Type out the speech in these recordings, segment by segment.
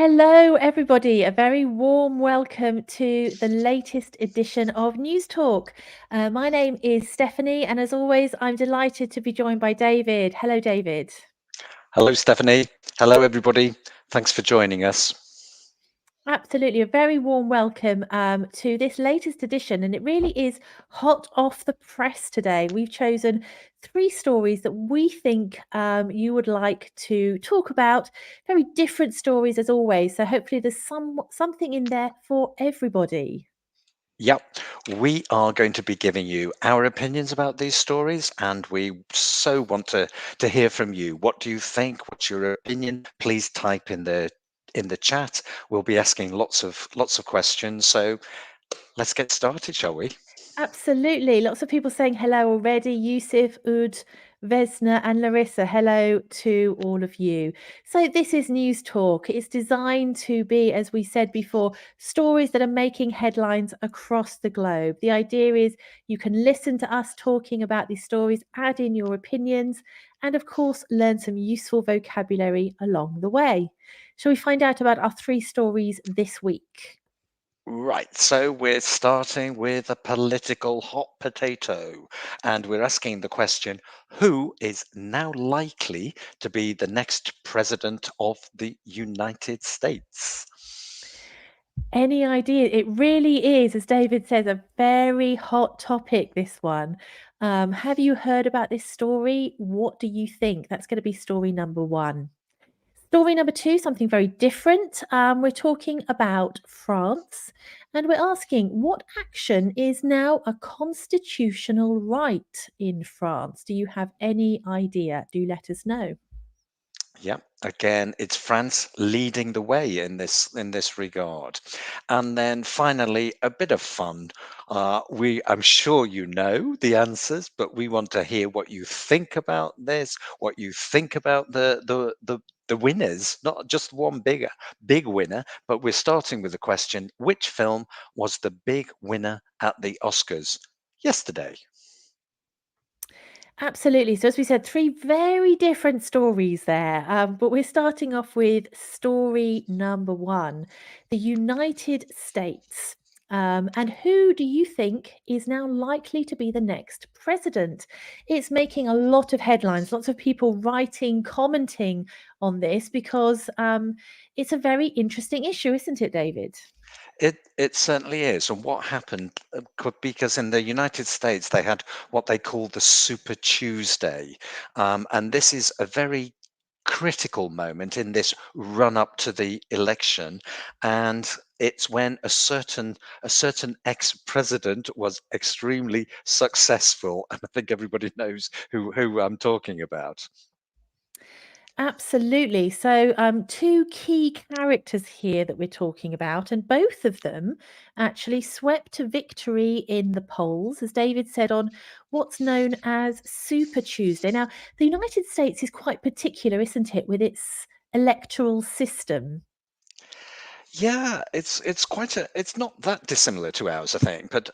Hello, everybody. A very warm welcome to the latest edition of News Talk. My name is Stephanie, and as always, I'm delighted to be joined by David. Hello, David. Hello, Stephanie. Hello, everybody. Thanks for joining us. Absolutely, a very warm welcome to this latest edition, and it really is hot off the press today. We've chosen three stories that we think you would like to talk about. Very different stories as always, so hopefully there's something in there for everybody. Yep, we are going to be giving you our opinions about these stories, and we so want to hear from you. What do you think? What's your opinion? Please type in the chat. We'll be asking lots of questions. So let's get started, shall we? Absolutely. Lots of people saying hello already. Yusuf, Ud, Vesna, and Larissa. Hello to all of you. So, this is News Talk. It's designed to be, as we said before, stories that are making headlines across the globe. The idea is you can listen to us talking about these stories, add in your opinions, and of course, learn some useful vocabulary along the way. Shall we find out about our three stories this week? Right, so we're starting with a political hot potato, and we're asking the question, who is now likely to be the next president of the United States? Any idea? It really is, as David says, a very hot topic, this one. Have you heard about this story? What do you think? That's going to be story number one. Story number two, something very different. We're talking about France, and we're asking what action is now a constitutional right in France? Do you have any idea? Do let us know. Yeah, again, it's France leading the way in this regard. And then finally, a bit of fun. I'm sure you know the answers, but we want to hear what you think about this, what you think about the winners, not just one big winner, but we're starting with the question, which film was the big winner at the Oscars yesterday? Absolutely. So, as we said, three very different stories there. But we're starting off with story number one, the United States. And who do you think is now likely to be the next president? It's making a lot of headlines, lots of people writing, commenting on this because it's a very interesting issue, isn't it, David? It certainly is. And what happened, because in the United States they had what they call the Super Tuesday, and this is a very critical moment in this run up to the election, and it's when a certain ex-president was extremely successful, and I think everybody knows who I'm talking about. Absolutely. So, two key characters here that we're talking about, and both of them actually swept to victory in the polls, as David said, on what's known as Super Tuesday. Now, the United States is quite particular, isn't it, with its electoral system? Yeah, it's not that dissimilar to ours, I think, but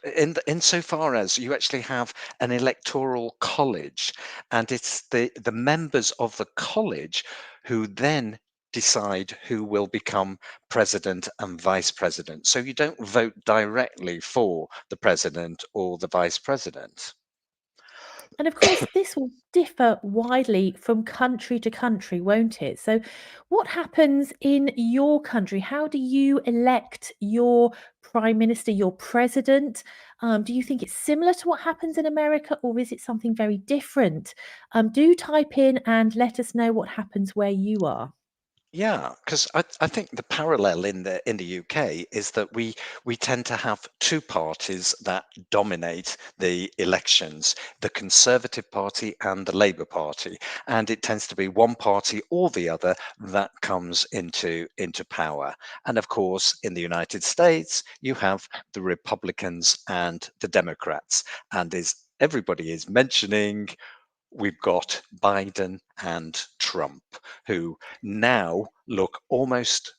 insofar as you actually have an electoral college, and it's the members of the college who then decide who will become president and vice president. So you don't vote directly for the president or the vice president. And of course, this will differ widely from country to country, won't it? So, what happens in your country? How do you elect your prime minister, your president? Do you think it's similar to what happens in America, or is it something very different? Do type in and let us know what happens where you are. Yeah, because I think the parallel in the UK is that we tend to have two parties that dominate the elections, the Conservative Party and the Labour Party, and it tends to be one party or the other that comes into power. And of course, in the United States, you have the Republicans and the Democrats, and as everybody is mentioning, we've got Biden and Trump, who now look almost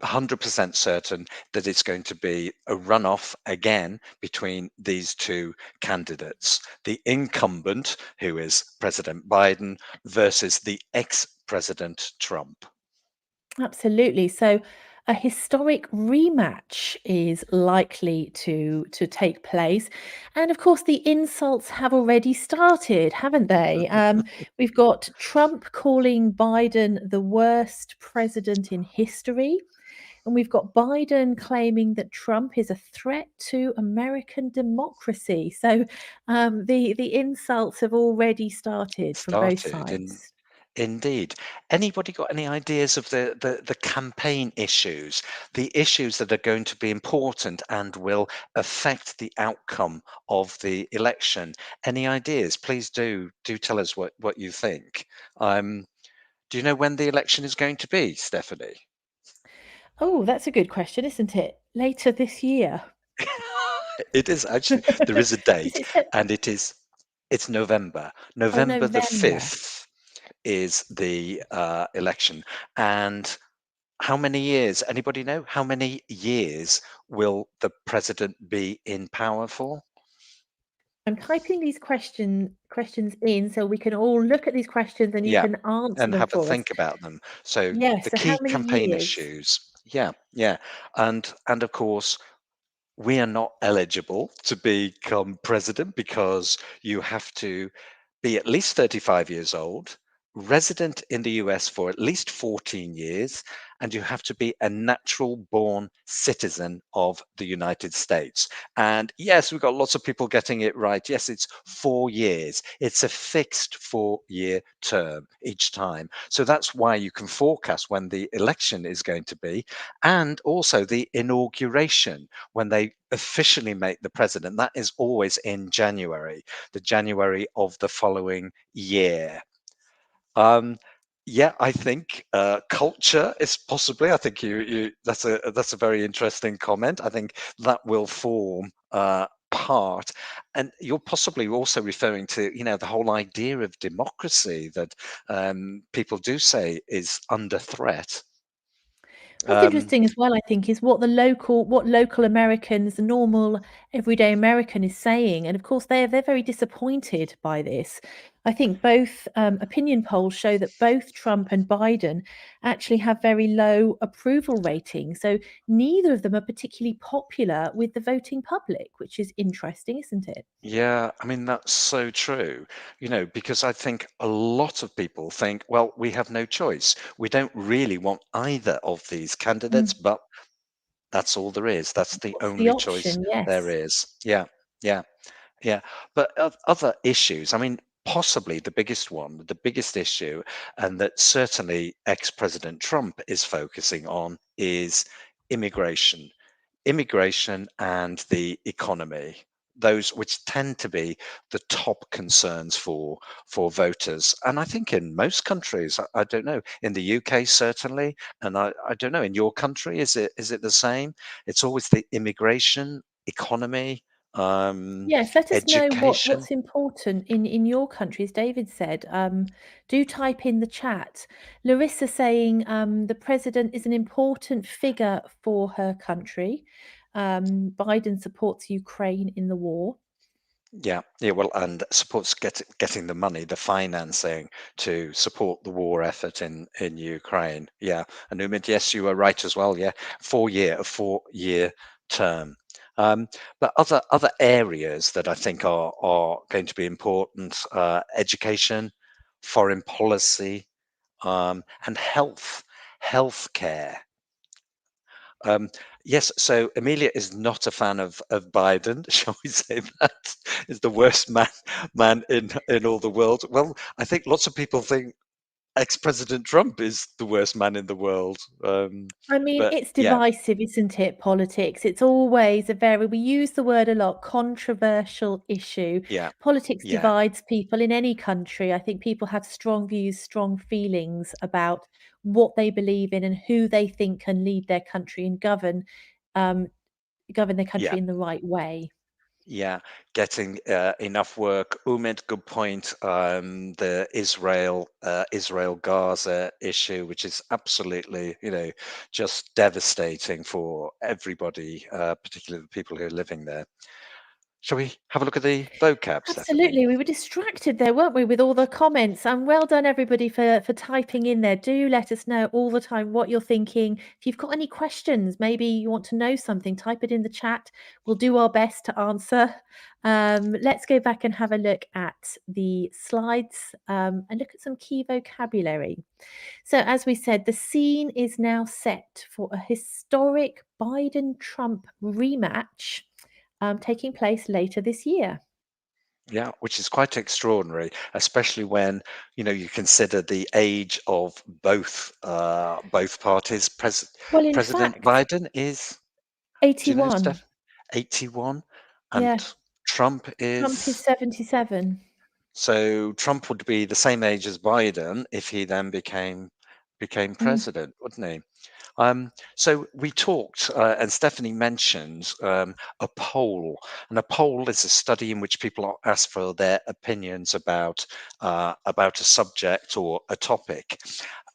100% certain that it's going to be a runoff again between these two candidates, the incumbent, who is President Biden, versus the ex President Trump. Absolutely. So a historic rematch is likely to take place. And of course, the insults have already started, haven't they? We've got Trump calling Biden the worst president in history. And we've got Biden claiming that Trump is a threat to American democracy. So the insults have already started from both Started in sides. indeed. Anybody got any ideas of the campaign issues, the issues that are going to be important and will affect the outcome of the election? Any ideas? Please do tell us what you think. Um, do you know when the election is going to be, Stephanie? Oh, that's a good question, isn't it? Later this year. It is actually, there is a Is date, it Sep and it's November. oh, November the November. 5th is the election. And how many years? Anybody know? How many years will the president be in power for? I'm typing these questions in so we can all look at these questions and you Yeah, can answer and them have a for us. think about them. So Yes, the so how key many campaign years? issues. Yeah, yeah, and of course we are not eligible to become president because you have to be at least 35 years old, resident in the US for at least 14 years, and you have to be a natural born citizen of the United States. And yes, we've got lots of people getting it right. Yes, it's 4 years. It's a fixed 4 year term each time. So that's why you can forecast when the election is going to be, and also the inauguration when they officially make the president. That is always in January, the January of the following year. Um, yeah, I think culture is possibly. I think you that's a very interesting comment. I think that will form part, and you're possibly also referring to the whole idea of democracy that people do say is under threat. What's Um, interesting as well, I think, is what local Americans, the normal everyday American is saying. And of course they're very disappointed by this. I think both opinion polls show that both Trump and Biden actually have very low approval ratings. So neither of them are particularly popular with the voting public, which is interesting, isn't it? Yeah, I mean, that's so true, because I think a lot of people think, well, we have no choice. We don't really want either of these candidates, Mm. but that's all there is. That's the What's the only choice option? there Yes. is. Yeah, yeah, yeah. But other issues, I mean, possibly the biggest issue, and that certainly ex-President Trump is focusing on is immigration and the economy, those which tend to be the top concerns for voters. And I think in most countries, I don't know, in the UK certainly, and I don't know, in your country, is it the same? It's always the immigration, economy, um, Yes, let us know education. what's important in your country, as David said. Do type in the chat. Larissa saying the president is an important figure for her country. Biden supports Ukraine in the war. Yeah, yeah, well, and supports getting the money, the financing to support the war effort in Ukraine. Yeah, and Umid, yes, you are right as well. Yeah, a 4 year term. But other areas that I think are going to be important: education, foreign policy, and healthcare. Um, yes, so Amelia is not a fan of Biden, shall we say that? Is the worst man in all the world. Well, I think lots of people think ex-President Trump is the worst man in the world. I mean, But it's yeah, divisive, isn't it? Politics. It's always we use the word a lot, controversial issue. yeah, Politics yeah, divides people in any country. I think people have strong views, strong feelings about what they believe in and who they think can lead their country and um, govern their yeah. country in the right way. Yeah, getting enough work. Umid, good point. The Israel Gaza issue, which is absolutely, just devastating for everybody, particularly the people who are living there. Shall we have a look at the vocab, Stephanie? Absolutely. We were distracted there, weren't we, with all the comments? And well done, everybody, for typing in there. Do let us know all the time what you're thinking. If you've got any questions, maybe you want to know something, type it in the chat. We'll do our best to answer. Let's go back and have a look at the slides and look at some key vocabulary. So, as we said, the scene is now set for a historic Biden Trump rematch taking place later this year. Yeah, which is quite extraordinary, especially when you consider the age of both parties. Well, in President fact, Biden is, do you know, 81. Steph? 81, and Yeah, Trump Trump is is. 77. So Trump would be the same age as Biden if he then became Mm. president, wouldn't he? So we talked, and Stephanie mentioned a poll, and a poll is a study in which people are asked for their opinions about a subject or a topic.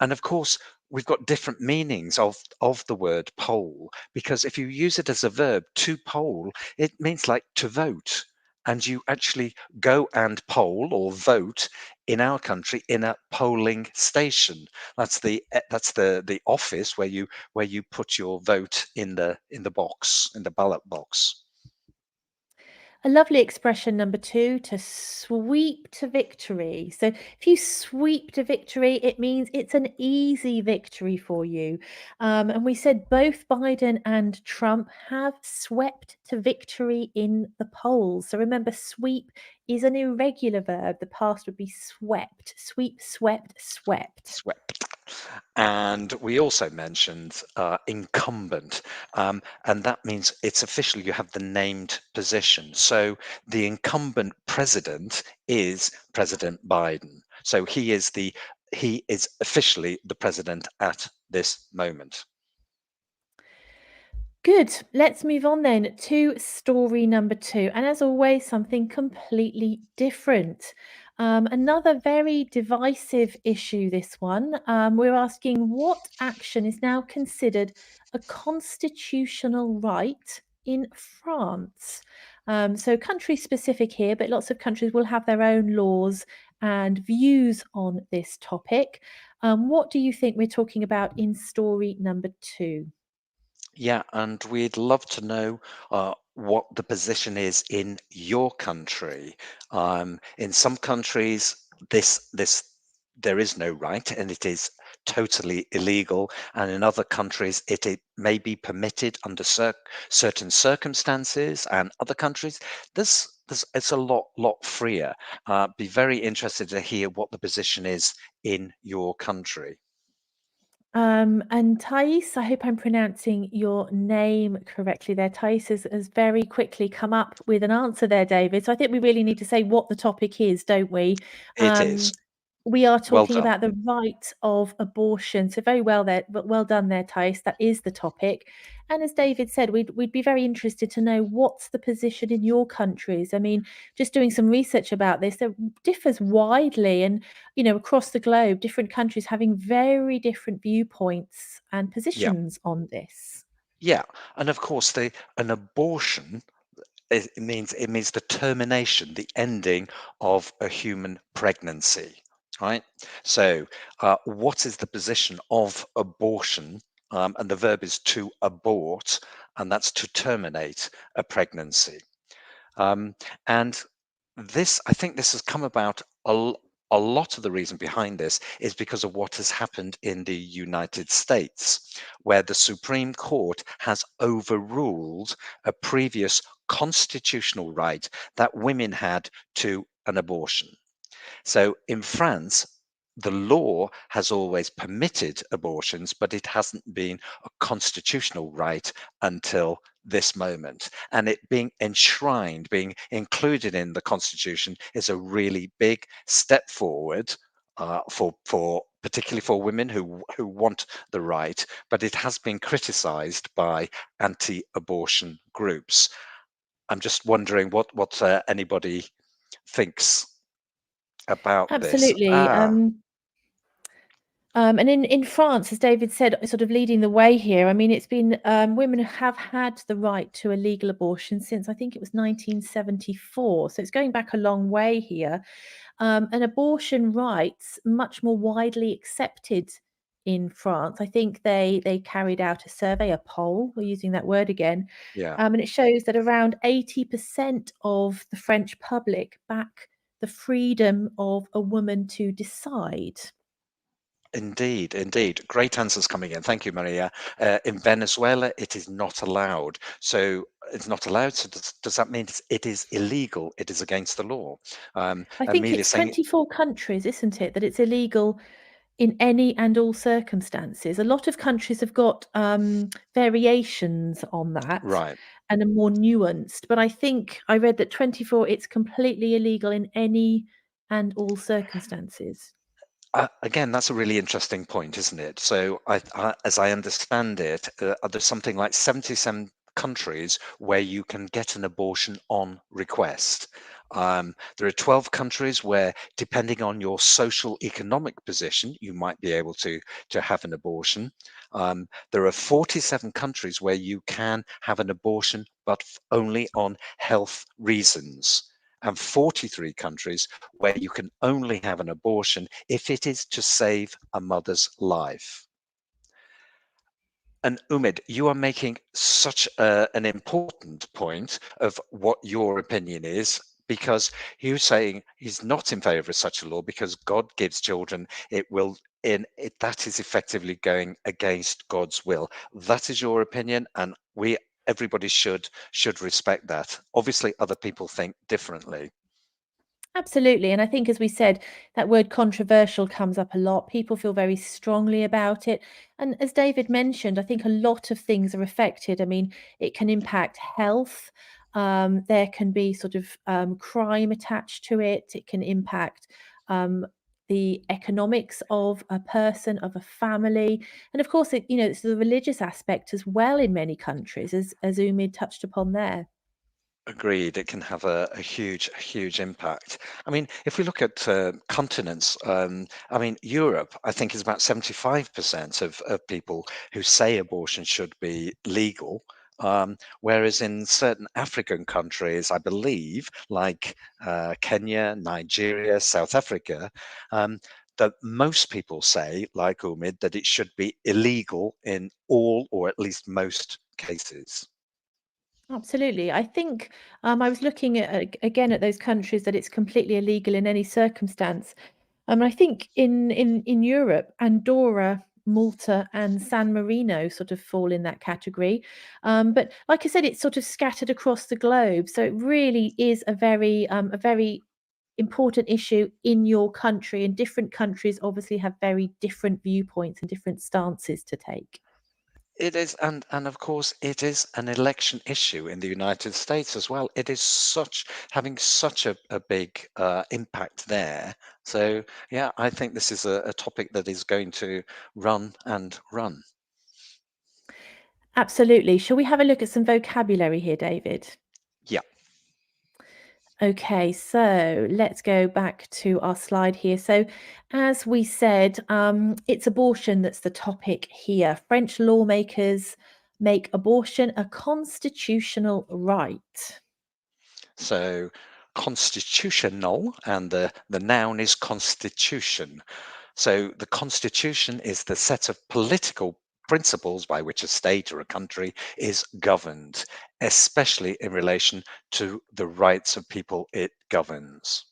And of course, we've got different meanings of the word poll, because if you use it as a verb, to poll, it means like to vote. And you actually go and poll or vote in our country in a polling station. That's the office where you put your vote in the box, in the ballot box. A lovely expression number two, to sweep to victory. So if you sweep to victory, it means it's an easy victory for you. And we said both Biden and Trump have swept to victory in the polls. So remember, sweep is an irregular verb. The past would be swept. Sweep, swept, swept. Swept. And we also mentioned incumbent, and that means it's official. You have the named position. So the incumbent president is President Biden. So he is officially the president at this moment. Good. Let's move on then to story number two. And as always, something completely different. Another very divisive issue, this one. We're asking what action is now considered a constitutional right in France? So, country specific here, but lots of countries will have their own laws and views on this topic. What do you think we're talking about in story number two? Yeah, and we'd love to know what the position is in your country. In some countries, this there is no right, and it is totally illegal. And in other countries, it may be permitted under certain circumstances. And other countries, it's a lot freer. Be very interested to hear what the position is in your country. And Thais, I hope I'm pronouncing your name correctly there. Thais has very quickly come up with an answer there, David. So I think we really need to say what the topic is, don't we? It is. We are Well talking done. about the right of abortion. So very well there, but well done there, Thais. That is the topic. And as David said, we'd be very interested to know what's the position in your countries. I mean, just doing some research about this, it differs widely, and across the globe, different countries having very different viewpoints and Yeah. positions on this. Yeah, and of course, an abortion, it means the termination, the ending of a human pregnancy, right? So, what is the position of abortion? And the verb is to abort, and that's to terminate a pregnancy. Um, and I think this has come about a lot of the reason behind this is because of what has happened in the United States, where the Supreme Court has overruled a previous constitutional right that women had to an abortion. So in France, the law has always permitted abortions, but it hasn't been a constitutional right until this moment. And it being enshrined, being included in the Constitution, is a really big step forward for particularly for women who want the right. But it has been criticised by anti-abortion groups. I'm just wondering what anybody thinks about this. Absolutely. And in France, as David said, sort of leading the way here, I mean, it's been women have had the right to a legal abortion since I think it was 1974. So it's going back a long way here. And abortion rights much more widely accepted in France. I think they carried out a survey, a poll, we're using that word again, Yeah. and it shows that around 80% of the French public back the freedom of a woman to decide. Indeed, indeed. Great answers coming in. Thank you, Maria. In Venezuela, it is not allowed. So it's not allowed. So does that mean it is illegal? It is against the law? I think Amelia it's saying, 24 countries, isn't it, that it's illegal in any and all circumstances. A lot of countries have got variations on that right. and are more nuanced. But I think I read that 24, it's completely illegal in any and all circumstances. Again, that's a really interesting point, isn't it? So, as I understand it, there's something like 77 countries where you can get an abortion on request. There are 12 countries where, depending on your social economic position, you might be able to have an abortion. There are 47 countries where you can have an abortion, but only on health reasons, and 43 countries where you can only have an abortion if it is to save a mother's life. And Umid, you are making such an important point of what your opinion is, because you're saying he's not in favor of such a law because God gives children, it will in it that is effectively going against God's will. That is your opinion, and we everybody should respect that. Obviously, other people think differently. Absolutely. And I think, as we said, that word controversial comes up a lot. People feel very strongly about it. And as David mentioned, I think a lot of things are affected. I mean, it can impact health. There can be sort of crime attached to it. It can impact the economics of a person, of a family. And of course, it's the religious aspect as well in many countries, as Umid touched upon there. Agreed. It can have a huge impact. I mean, if we look at continents, I mean, Europe, I think, is about 75% of people who say abortion should be legal. Whereas in certain African countries, I believe, like Kenya, Nigeria, South Africa, that most people say, like Umid, that it should be illegal in all or at least most cases. Absolutely. I think I was looking at again at those countries that it's completely illegal in any circumstance. I think in Europe, Andorra, Malta, and San Marino sort of fall in that category. But like I said, it's sort of scattered across the globe, so it really is a very important issue in your country. And different countries obviously have very different viewpoints and different stances to take. It is, and of course, it is an election issue in the United States as well. It is having such a big impact there. So, yeah, I think this is a topic that is going to run and run. Absolutely. Shall we have a look at some vocabulary here, David? Yeah. Okay, so let's go back to our slide here. So, as we said, it's abortion that's the topic here. French lawmakers make abortion a constitutional right. So, constitutional, and the noun is constitution. So, the constitution is the set of political principles by which a state or a country is governed, especially in relation to the rights of people it governs.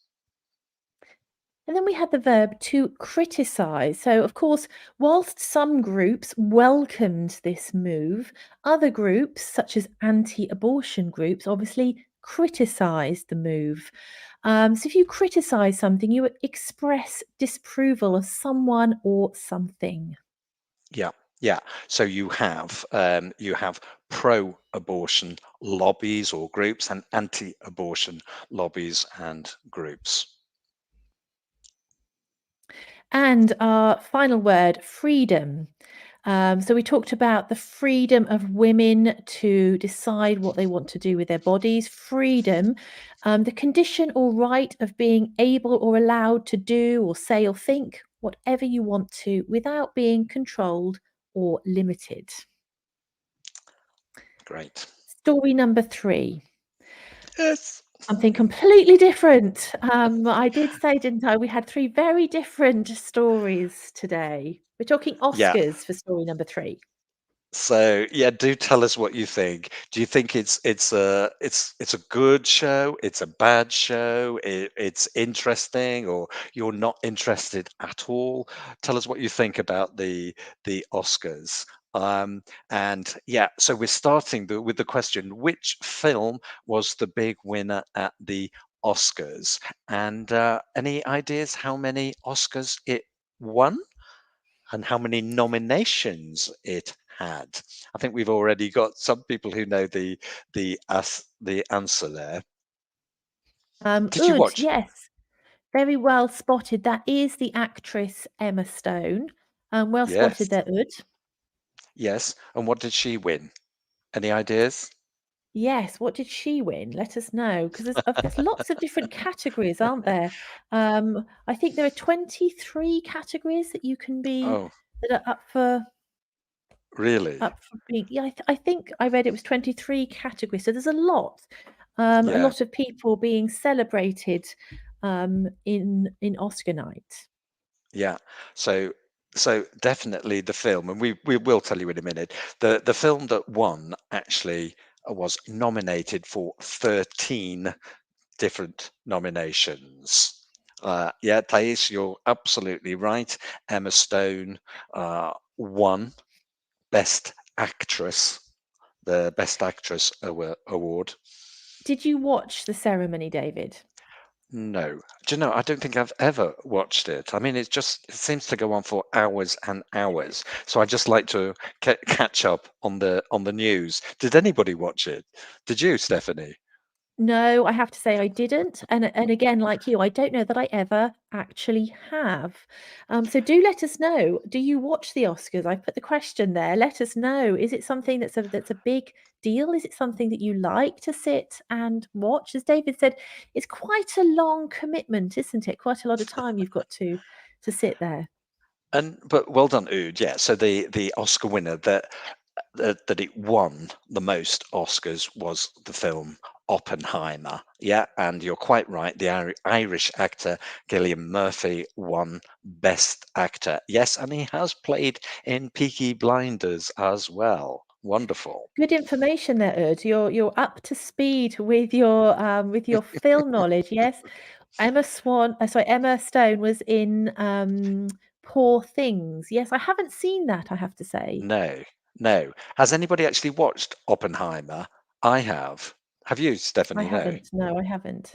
And then we had the verb to criticise. So, of course, whilst some groups welcomed this move, other groups, such as anti abortion groups, obviously criticised the move. So, if you criticise something, you express disapproval of someone or something. Yeah, yeah. So you have pro-abortion lobbies or groups and anti-abortion lobbies and groups. And our final word, freedom. So we talked about the freedom of women to decide what they want to do with their bodies, freedom, the condition or right of being able or allowed to do or say or think whatever you want to without being controlled or limited. Great. Story number 3. Yes. Something completely different. I did say, didn't I? We had 3 very different stories today. We're talking Yeah. Oscars for story number 3. So yeah, do tell us what you think. Do you think it's a good show? It's a bad show? It's interesting, or you're not interested at all? Tell us what you think about the Oscars. And yeah, so we're starting with the question: which film was the big winner at the Oscars? And any ideas how many Oscars it won? And how many nominations it had. I think we've already got some people who know the answer there. Did you Ood, watch? yes, very well spotted. That is the actress Emma Stone. Well spotted Yes, there, Ood. yes. And what did she win? Any ideas? Yes, what did she win? Let us know, 'cause there's lots of different categories, aren't there? I think there are 23 categories that you can be Oh, that are really? up for being yeah, I think I read it was 23 categories, so there's a Yeah, lot of people being celebrated, in Oscar night. yeah. So so definitely the film, and we will tell you in a minute. The film that won actually was nominated for 13 different nominations. Yeah, Thais, you're absolutely right. Emma Stone won Best Actress, the Best Actress award. Did you watch the ceremony, David? No, do you know? I don't think I've ever watched it. I mean, it seems to go on for hours and hours. So I just like to catch up on the news. Did anybody watch it? Did you, Stephanie? No, I have to say I didn't, and again, like you, I don't know that I ever actually have. So do let us know. Do you watch the Oscars? I've put the question there. Let us know. Is it something that's a big deal? Is it something that you like to sit and watch? As David said, it's quite a long commitment, isn't it? Quite a lot of time you've got to sit there. And but well done, Ood. Yeah. So the Oscar winner that it won the most Oscars was the film Oppenheimer. Yeah, and you're quite right. The Irish actor Gillian Murphy won Best Actor. Yes, and he has played in Peaky Blinders as well. Wonderful. Good information there, Erd. You're up to speed with your film knowledge. Yes, Emma Stone was in Poor Things. Yes, I haven't seen that. I have to say, No, no. Has anybody actually watched Oppenheimer? I have. Have you, I Stephanie? No. haven't. No, I haven't.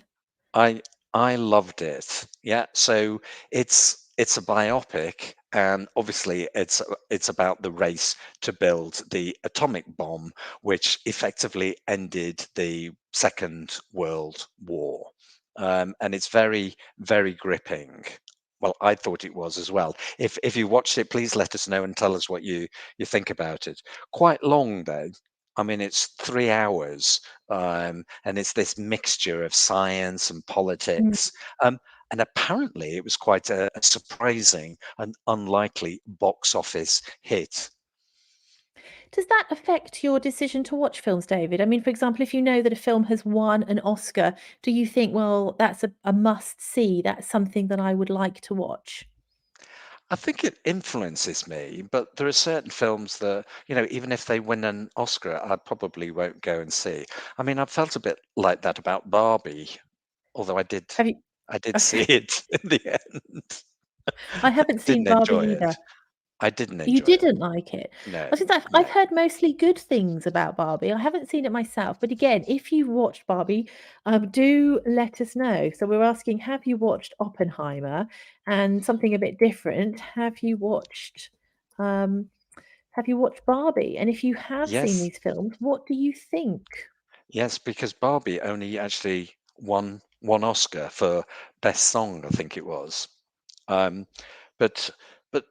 I I loved it. Yeah, so it's a biopic, and obviously it's about the race to build the atomic bomb, which effectively ended the Second World War. And it's very gripping. Well, I thought it was as well. If you watched it, please let us know and tell us what you think about it. Quite long though. I mean, it's 3 hours, and it's this mixture of science and Mm. politics. Um, and apparently, it was quite a surprising and unlikely box office hit. Does that affect your decision to watch films, David? I mean, for example, if you know that a film has won an Oscar, do you think, well, that's a must see? That's something that I would like to watch. I think it influences me, but there are certain films that, even if they win an Oscar, I probably won't go and see. I mean, I felt a bit like that about Barbie, although Have you? I did see Okay. it in the end. I I haven't seen didn't Barbie enjoy either. it. I didn't You enjoy it. didn't like it? No, I was gonna say no. I've heard mostly good things about Barbie. I haven't seen it myself, but again, if you've watched Barbie, do let us know. So we're asking, have you watched Oppenheimer? And something a bit different, um, have you watched Barbie? And if you have seen Yes, these films, what do you think? yes, because Barbie only actually won one Oscar for Best Song, I think it was. Um, but but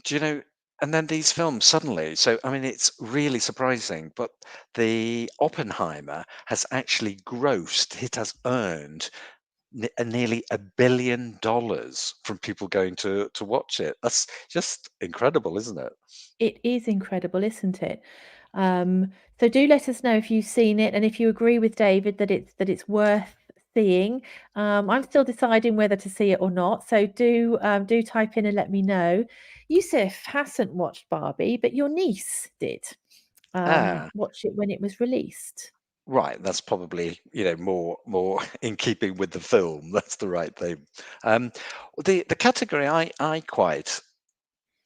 do you know? And then these films suddenly. So I mean, it's really surprising. But the Oppenheimer has actually grossed. It has earned nearly $1 billion from people going to watch it. That's just incredible, isn't it? It is incredible, isn't it? So do let us know if you've seen it and if you agree with David that it's worth seeing. I'm still deciding whether to see it or not. So do type in and let me know. Yusuf hasn't watched Barbie, but your niece did Ah, watch it when it was released. right. That's probably, more in keeping with the film. That's the right thing. Um, the category I quite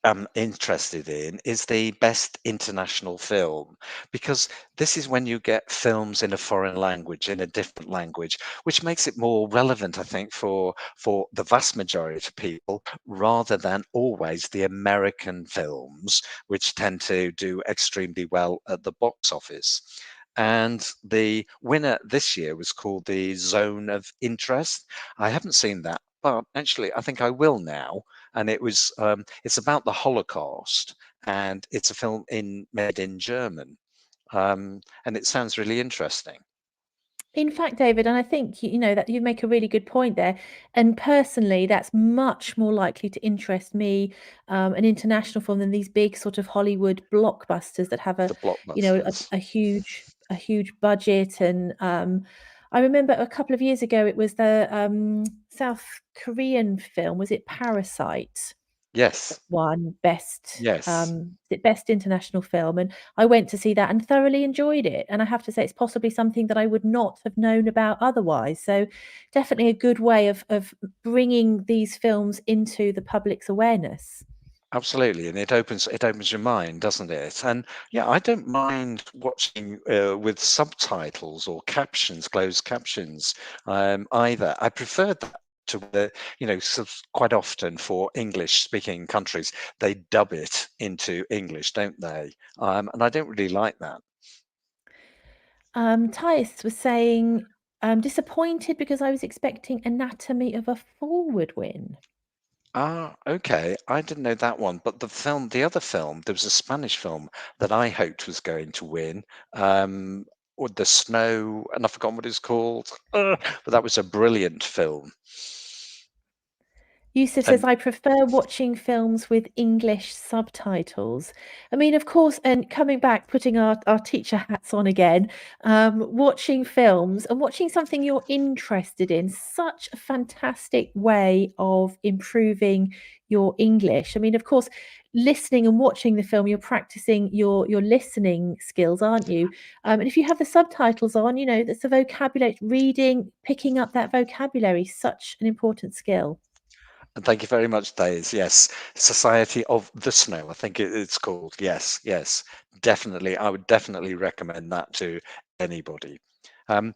am interested in is the best international film, because this is when you get films in a foreign language, in a different language, which makes it more relevant, I think, for the vast majority of people, rather than always the American films, which tend to do extremely well at the box office. And the winner this year was called The Zone of Interest. I haven't seen that, but actually I think I will now. And it's about the Holocaust, and it's a film made in German. And it sounds really interesting. In fact, David, and I think you know that you make a really good point there. And personally, that's much more likely to interest me, an international film than these big sort of Hollywood blockbusters that have The a blockbusters. a huge budget. And I remember a couple of years ago, it was the South Korean film. Was it Parasite? That Yes, won best, yes. best international film, and I went to see that and thoroughly enjoyed it, and I have to say it's possibly something that I would not have known about otherwise, so definitely a good way of bringing these films into the public's awareness. Absolutely, and it opens your mind, doesn't it? And yeah, I don't mind watching with subtitles or captions, closed captions, either. I prefer that to quite often for English-speaking countries, they dub it into English, don't they? And I don't really like that. Tice was saying, "I'm disappointed because I was expecting Anatomy of a Fall would win." Ah, okay. I didn't know that one, but the other film, there was a Spanish film that I hoped was going to win, with the snow, and I've forgotten what it's called. But that was a brilliant film. Yusuf says, And I prefer watching films with English subtitles. I mean, of course, and coming back, putting our teacher hats on again, watching films and watching something you're interested in, such a fantastic way of improving your English. I mean, of course, listening and watching the film, you're practicing your listening skills, aren't you? And if you have the subtitles on, you know, that's the vocabulary, reading, picking up that vocabulary, such an important skill. thank you very much, Days. Yes, Society of the Snow, I think it's called. Yes, yes, definitely. I would definitely recommend that to anybody. Um,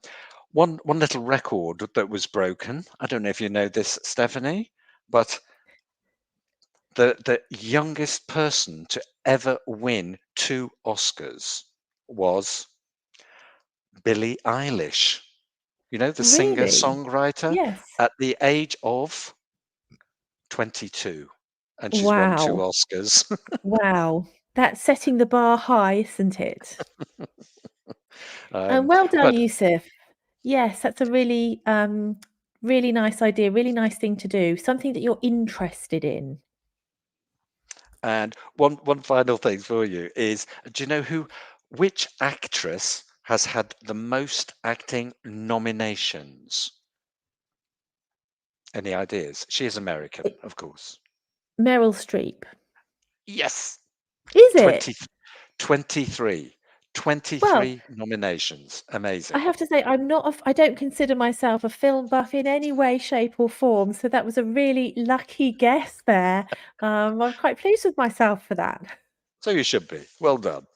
one little record that was broken. I don't know if you know this, Stephanie, but the youngest person to ever win 2 Oscars was Billie Eilish. You know, the Really? singer-songwriter, Yes. at the age of 22, and she's won 2 Wow. Oscars. Wow. That's setting the bar high, isn't it? And Um, well done, but Yusuf. Yes, that's a really, really nice idea, really nice thing to do, something that you're interested in. and one final thing for you is, do you know which actress has had the most acting nominations? Any ideas? She is American, I of course. Meryl Streep. Yes, Is it? 20 23, Well, 23 nominations. I Amazing. have to say I don't consider myself a film buff in any way, shape, or form, so that was a really lucky guess there. I'm quite pleased with myself for that. So you should be. Well done.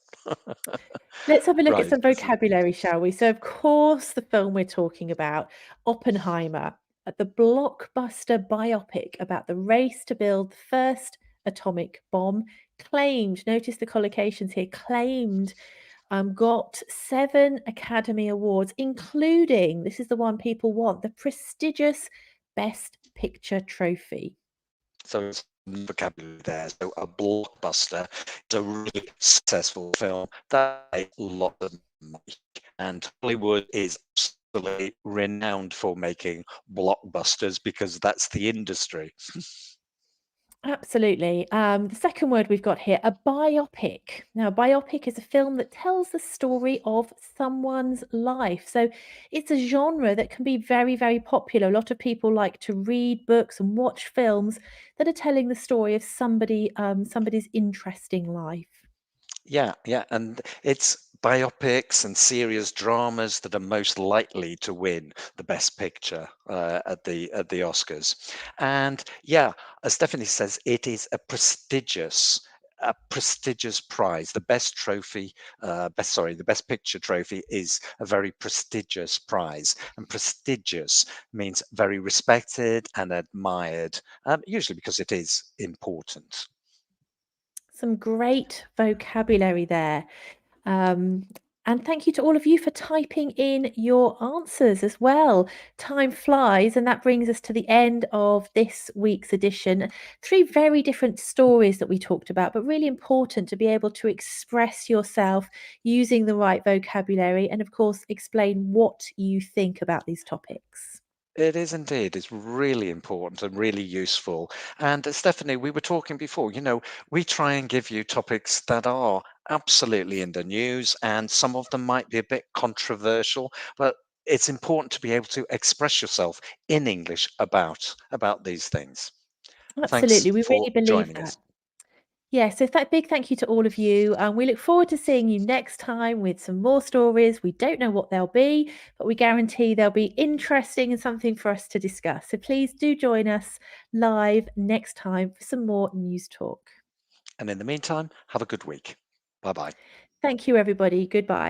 Let's have a look at Right. some vocabulary, shall we? So, of course, the film we're talking about, Oppenheimer, the blockbuster biopic about the race to build the first atomic bomb, claimed, notice the collocations here, claimed, got 7 Academy Awards, including, this is the one people want, the prestigious Best Picture trophy. So it's vocabulary there. So a blockbuster is a really successful film that made a lot of money, and Hollywood is absolutely renowned for making blockbusters because that's the industry. Absolutely. The second word we've got here, a biopic. Now, a biopic is a film that tells the story of someone's life. So it's a genre that can be very, very popular. A lot of people like to read books and watch films that are telling the story of somebody's interesting life. Yeah, yeah, and it's biopics and serious dramas that are most likely to win the Best Picture at the Oscars. And yeah, as Stephanie says, it is a prestigious prize. The best trophy, the Best Picture trophy is a very prestigious prize, and prestigious means very respected and admired, usually because it is important. Some great vocabulary there. Um, and thank you to all of you for typing in your answers as well. Time flies, and that brings us to the end of this week's edition. Three very different stories that we talked about, but really important to be able to express yourself using the right vocabulary and, of course, explain what you think about these topics. It is indeed. It's really important and really useful. And Stephanie, we were talking before, we try and give you topics that are absolutely in the news, and some of them might be a bit controversial, but it's important to be able to express yourself in English about these things. Thanks Absolutely, we for really believe joining that. us. Yeah, so big thank you to all of you. We look forward to seeing you next time with some more stories. We don't know what they'll be, but we guarantee they'll be interesting and something for us to discuss. So please do join us live next time for some more news talk. And in the meantime, have a good week. Bye bye. Thank you, everybody. Goodbye.